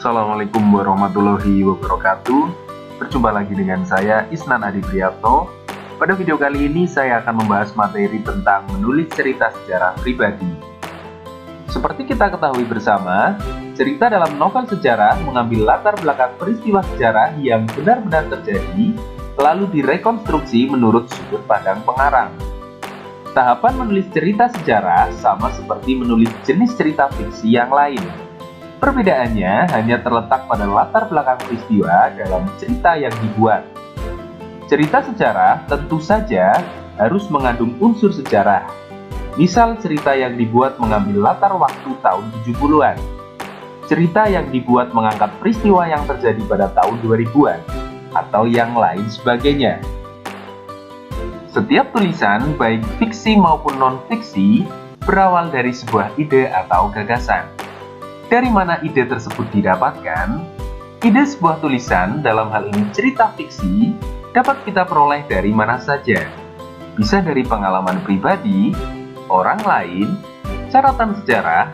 Assalamualaikum warahmatullahi wabarakatuh. Berjumpa lagi dengan saya Isnan Adi Priyatno. Pada video kali ini saya akan membahas materi tentang menulis cerita sejarah pribadi. Seperti kita ketahui bersama, cerita dalam novel sejarah mengambil latar belakang peristiwa sejarah yang benar-benar terjadi, lalu direkonstruksi menurut sudut pandang pengarang. Tahapan menulis cerita sejarah sama seperti menulis jenis cerita fiksi yang lain. Perbedaannya hanya terletak pada latar belakang peristiwa dalam cerita yang dibuat. Cerita sejarah tentu saja harus mengandung unsur sejarah. Misal cerita yang dibuat mengambil latar waktu tahun 70-an. Cerita yang dibuat mengangkat peristiwa yang terjadi pada tahun 2000-an, atau yang lain sebagainya. Setiap tulisan, baik fiksi maupun non-fiksi, berawal dari sebuah ide atau gagasan. Dari mana ide tersebut didapatkan? Ide sebuah tulisan, dalam hal ini cerita fiksi, dapat kita peroleh dari mana saja. Bisa dari pengalaman pribadi, orang lain, catatan sejarah,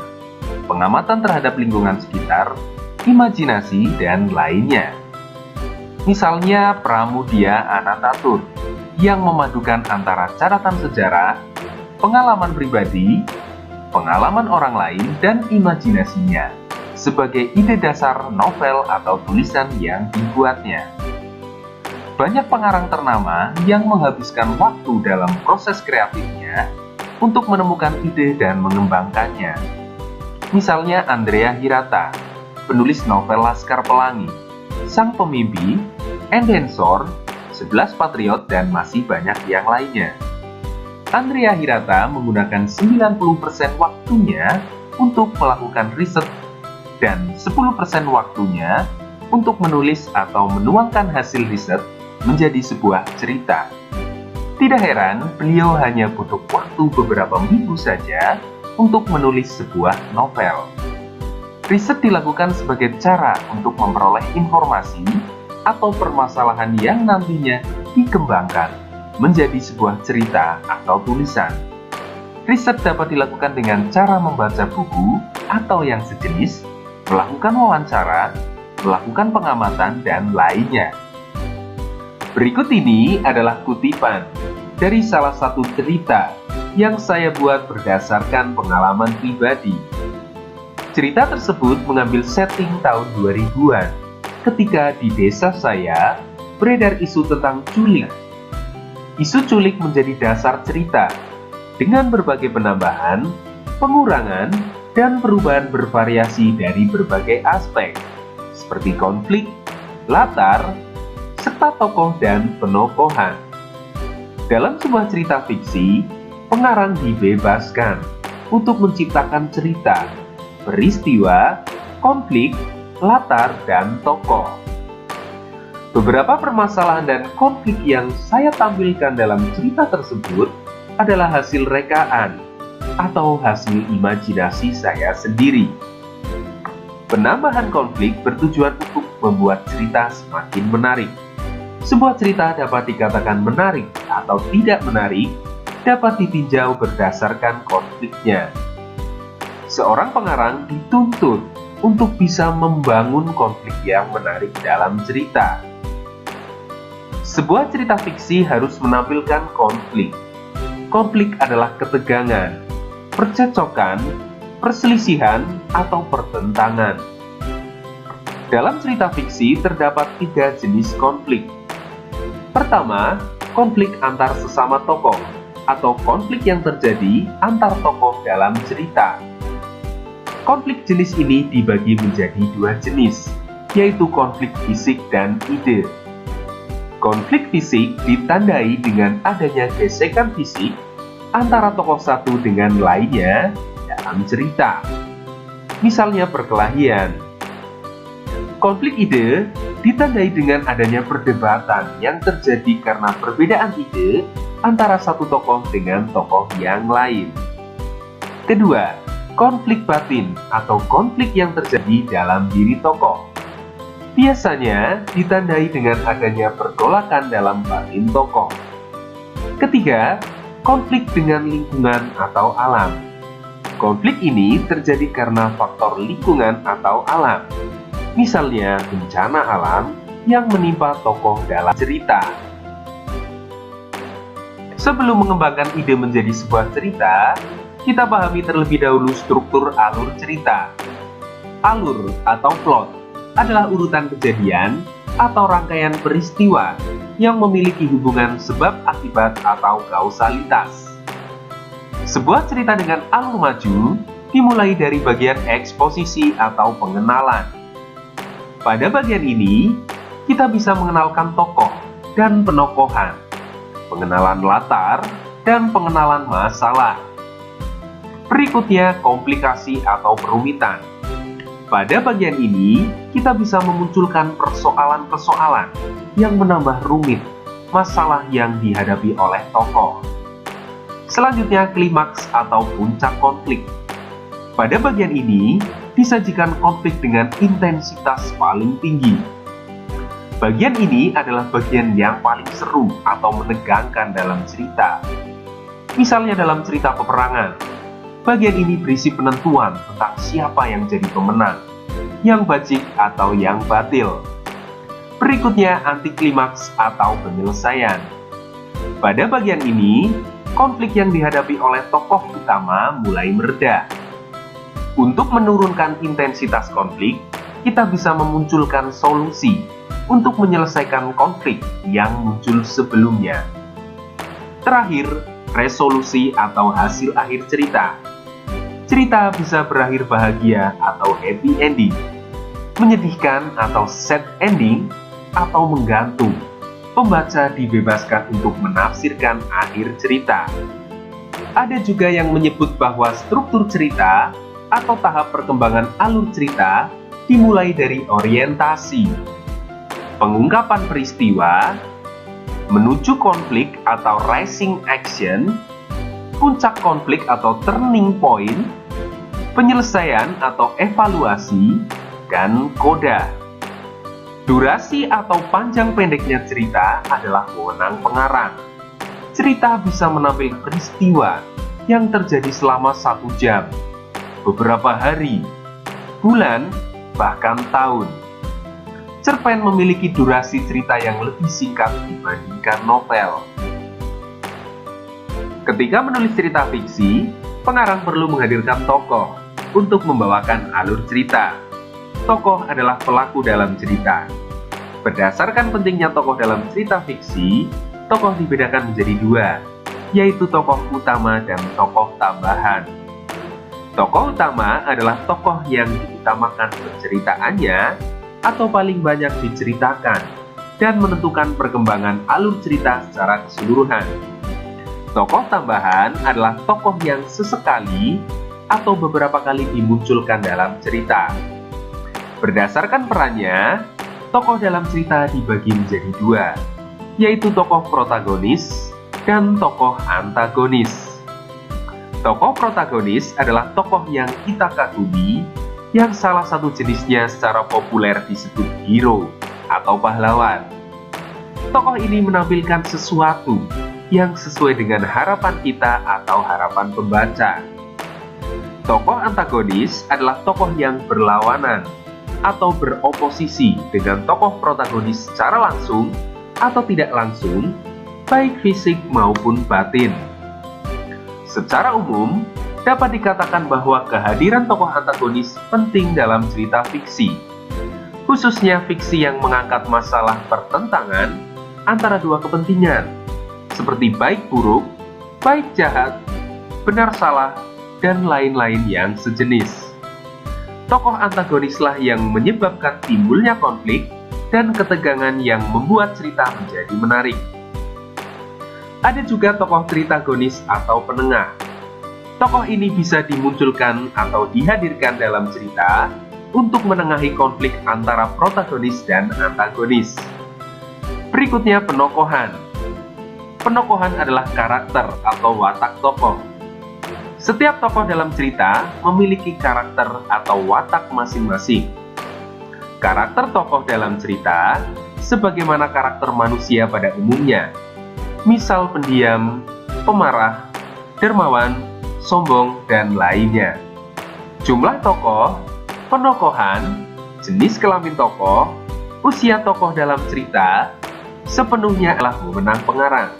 pengamatan terhadap lingkungan sekitar, imajinasi, dan lainnya. Misalnya Pramudia Anantatur, yang memadukan antara catatan sejarah, pengalaman pribadi, pengalaman orang lain, dan imajinasinya sebagai ide dasar novel atau tulisan yang dibuatnya. Banyak pengarang ternama yang menghabiskan waktu dalam proses kreatifnya untuk menemukan ide dan mengembangkannya. Misalnya Andrea Hirata, penulis novel Laskar Pelangi, Sang Pemimpi, Endensor, 11 Patriot, dan masih banyak yang lainnya. Andrea Hirata menggunakan 90% waktunya untuk melakukan riset dan 10% waktunya untuk menulis atau menuangkan hasil riset menjadi sebuah cerita. Tidak heran, beliau hanya butuh waktu beberapa minggu saja untuk menulis sebuah novel. Riset dilakukan sebagai cara untuk memperoleh informasi atau permasalahan yang nantinya dikembangkan menjadi sebuah cerita atau tulisan. Riset dapat dilakukan dengan cara membaca buku atau yang sejenis, melakukan wawancara, melakukan pengamatan, dan lainnya. Berikut ini adalah kutipan dari salah satu cerita yang saya buat berdasarkan pengalaman pribadi. Cerita tersebut mengambil setting tahun 2000-an, ketika di desa saya beredar isu tentang culik. Isu culik menjadi dasar cerita, dengan berbagai penambahan, pengurangan, dan perubahan bervariasi dari berbagai aspek, seperti konflik, latar, serta tokoh dan penokohan. Dalam sebuah cerita fiksi, pengarang dibebaskan untuk menciptakan cerita, peristiwa, konflik, latar, dan tokoh. Beberapa permasalahan dan konflik yang saya tampilkan dalam cerita tersebut adalah hasil rekaan atau hasil imajinasi saya sendiri. Penambahan konflik bertujuan untuk membuat cerita semakin menarik. Sebuah cerita dapat dikatakan menarik atau tidak menarik dapat ditinjau berdasarkan konfliknya. Seorang pengarang dituntut untuk bisa membangun konflik yang menarik dalam cerita. Sebuah cerita fiksi harus menampilkan konflik. Konflik adalah ketegangan, percecokan, perselisihan, atau pertentangan. Dalam cerita fiksi terdapat 3 jenis konflik. Pertama, konflik antar sesama tokoh, atau konflik yang terjadi antar tokoh dalam cerita. Konflik jenis ini dibagi menjadi 2 jenis, yaitu konflik fisik dan ide. Konflik fisik ditandai dengan adanya gesekan fisik antara tokoh satu dengan lainnya dalam cerita. Misalnya perkelahian. Konflik ide ditandai dengan adanya perdebatan yang terjadi karena perbedaan ide antara satu tokoh dengan tokoh yang lain. Kedua, konflik batin atau konflik yang terjadi dalam diri tokoh. Biasanya ditandai dengan adanya pergolakan dalam batin tokoh. Ketiga, konflik dengan lingkungan atau alam. Konflik ini terjadi karena faktor lingkungan atau alam. misalnya bencana alam yang menimpa tokoh dalam cerita. Sebelum mengembangkan ide menjadi sebuah cerita, kita pahami terlebih dahulu struktur alur cerita. Alur atau plot adalah urutan kejadian atau rangkaian peristiwa yang memiliki hubungan sebab akibat atau kausalitas. Sebuah cerita dengan alur maju dimulai dari bagian eksposisi atau pengenalan. Pada bagian ini, kita bisa mengenalkan tokoh dan penokohan, pengenalan latar, dan pengenalan masalah. Berikutnya, komplikasi atau perumitan. Pada bagian ini, kita bisa memunculkan persoalan-persoalan yang menambah rumit masalah yang dihadapi oleh tokoh. Selanjutnya, klimaks atau puncak konflik. Pada bagian ini, disajikan konflik dengan intensitas paling tinggi. Bagian ini adalah bagian yang paling seru atau menegangkan dalam cerita. Misalnya dalam cerita peperangan, bagian ini berisi penentuan tentang siapa yang jadi pemenang, yang bajik atau yang batil. Berikutnya, antiklimaks atau penyelesaian. Pada bagian ini, konflik yang dihadapi oleh tokoh utama mulai mereda. Untuk menurunkan intensitas konflik, kita bisa memunculkan solusi untuk menyelesaikan konflik yang muncul sebelumnya. Terakhir, resolusi atau hasil akhir cerita. Cerita bisa berakhir bahagia atau happy ending, menyedihkan atau sad ending, atau menggantung. Pembaca dibebaskan untuk menafsirkan akhir cerita. Ada juga yang menyebut bahwa struktur cerita atau tahap perkembangan alur cerita dimulai dari orientasi, pengungkapan peristiwa, menuju konflik atau rising action, puncak konflik atau turning point, penyelesaian atau evaluasi, dan koda. Durasi atau panjang pendeknya cerita adalah wewenang pengarang. Cerita bisa menampilkan peristiwa yang terjadi selama 1 jam, beberapa hari, bulan, bahkan tahun. Cerpen memiliki durasi cerita yang lebih singkat dibandingkan novel. Ketika menulis cerita fiksi, pengarang perlu menghadirkan tokoh untuk membawakan alur cerita. Tokoh adalah pelaku dalam cerita. Berdasarkan pentingnya tokoh dalam cerita fiksi, tokoh dibedakan menjadi 2, yaitu tokoh utama dan tokoh tambahan. Tokoh utama adalah tokoh yang diutamakan penceritaannya atau paling banyak diceritakan dan menentukan perkembangan alur cerita secara keseluruhan. Tokoh tambahan adalah tokoh yang sesekali atau beberapa kali dimunculkan dalam cerita. Berdasarkan perannya, tokoh dalam cerita dibagi menjadi 2, yaitu tokoh protagonis dan tokoh antagonis. Tokoh protagonis adalah tokoh yang kita kagumi, yang salah satu jenisnya secara populer disebut hero atau pahlawan. Tokoh ini menampilkan sesuatu yang sesuai dengan harapan kita atau harapan pembaca. Tokoh antagonis adalah tokoh yang berlawanan atau beroposisi dengan tokoh protagonis secara langsung atau tidak langsung, baik fisik maupun batin. Secara umum, dapat dikatakan bahwa kehadiran tokoh antagonis penting dalam cerita fiksi, khususnya fiksi yang mengangkat masalah pertentangan antara 2 kepentingan, seperti baik buruk, baik jahat, benar salah, dan lain-lain yang sejenis. Tokoh antagonislah yang menyebabkan timbulnya konflik dan ketegangan yang membuat cerita menjadi menarik. Ada juga tokoh tritagonis atau penengah. Tokoh ini bisa dimunculkan atau dihadirkan dalam cerita untuk menengahi konflik antara protagonis dan antagonis. Berikutnya penokohan. Penokohan adalah karakter atau watak tokoh. Setiap tokoh dalam cerita memiliki karakter atau watak masing-masing. Karakter tokoh dalam cerita sebagaimana karakter manusia pada umumnya. Misal pendiam, pemarah, dermawan, sombong, dan lainnya. Jumlah tokoh, penokohan, jenis kelamin tokoh, usia tokoh dalam cerita, sepenuhnya adalah wewenang pengarang.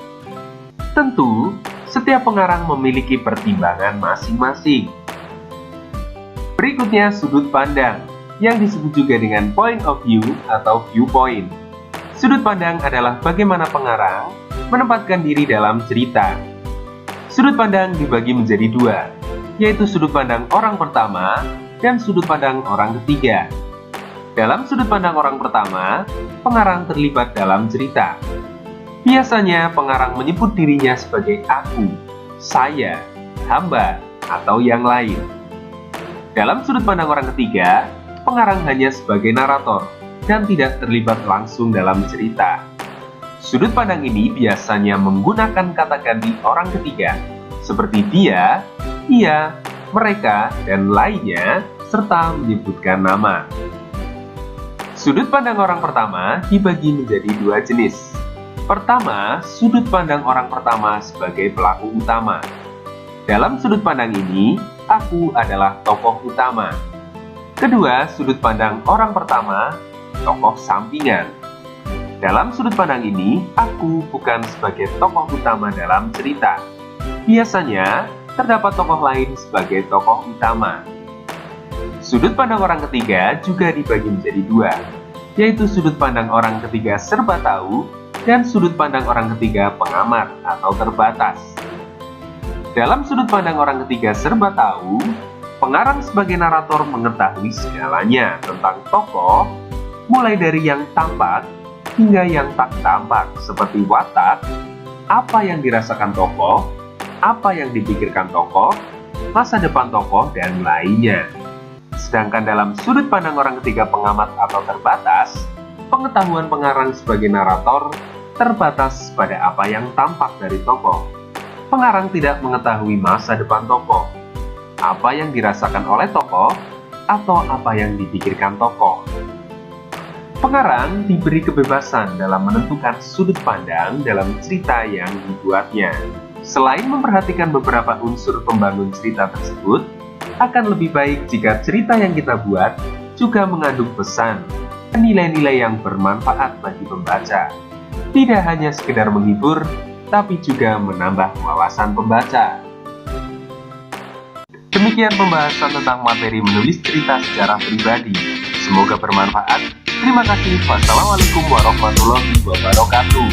Tentu, setiap pengarang memiliki pertimbangan masing-masing. Berikutnya sudut pandang, yang disebut juga dengan point of view atau viewpoint. Sudut pandang adalah bagaimana pengarang menempatkan diri dalam cerita. Sudut pandang dibagi menjadi dua, yaitu sudut pandang orang pertama dan sudut pandang orang ketiga. Dalam sudut pandang orang pertama, pengarang terlibat dalam cerita. Biasanya pengarang menyebut dirinya sebagai aku, saya, hamba, atau yang lain. Dalam sudut pandang orang ketiga, pengarang hanya sebagai narator dan tidak terlibat langsung dalam cerita. Sudut pandang ini biasanya menggunakan kata ganti orang ketiga, seperti dia, ia, mereka, dan lainnya, serta menyebutkan nama. Sudut pandang orang pertama dibagi menjadi dua jenis. Pertama, sudut pandang orang pertama sebagai pelaku utama. Dalam sudut pandang ini, aku adalah tokoh utama. Kedua, sudut pandang orang pertama, tokoh sampingan. Dalam sudut pandang ini, aku bukan sebagai tokoh utama dalam cerita. Biasanya, terdapat tokoh lain sebagai tokoh utama. Sudut pandang orang ketiga juga dibagi menjadi dua, yaitu sudut pandang orang ketiga serba tahu dan sudut pandang orang ketiga pengamat atau terbatas. Dalam sudut pandang orang ketiga serba tahu, pengarang sebagai narator mengetahui segalanya tentang tokoh, mulai dari yang tampak hingga yang tak tampak, seperti watak, apa yang dirasakan tokoh, apa yang dipikirkan tokoh, masa depan tokoh, dan lainnya. Sedangkan dalam sudut pandang orang ketiga pengamat atau terbatas, pengetahuan pengarang sebagai narator terbatas pada apa yang tampak dari tokoh. Pengarang tidak mengetahui masa depan tokoh, apa yang dirasakan oleh tokoh, atau apa yang dipikirkan tokoh. Pengarang diberi kebebasan dalam menentukan sudut pandang dalam cerita yang dibuatnya. Selain memperhatikan beberapa unsur pembangun cerita tersebut, akan lebih baik jika cerita yang kita buat juga mengandung pesan dan nilai-nilai yang bermanfaat bagi pembaca. Tidak hanya sekedar menghibur, tapi juga menambah wawasan pembaca. Demikian pembahasan tentang materi menulis cerita secara pribadi. Semoga bermanfaat. Terima kasih. Wassalamualaikum warahmatullahi wabarakatuh.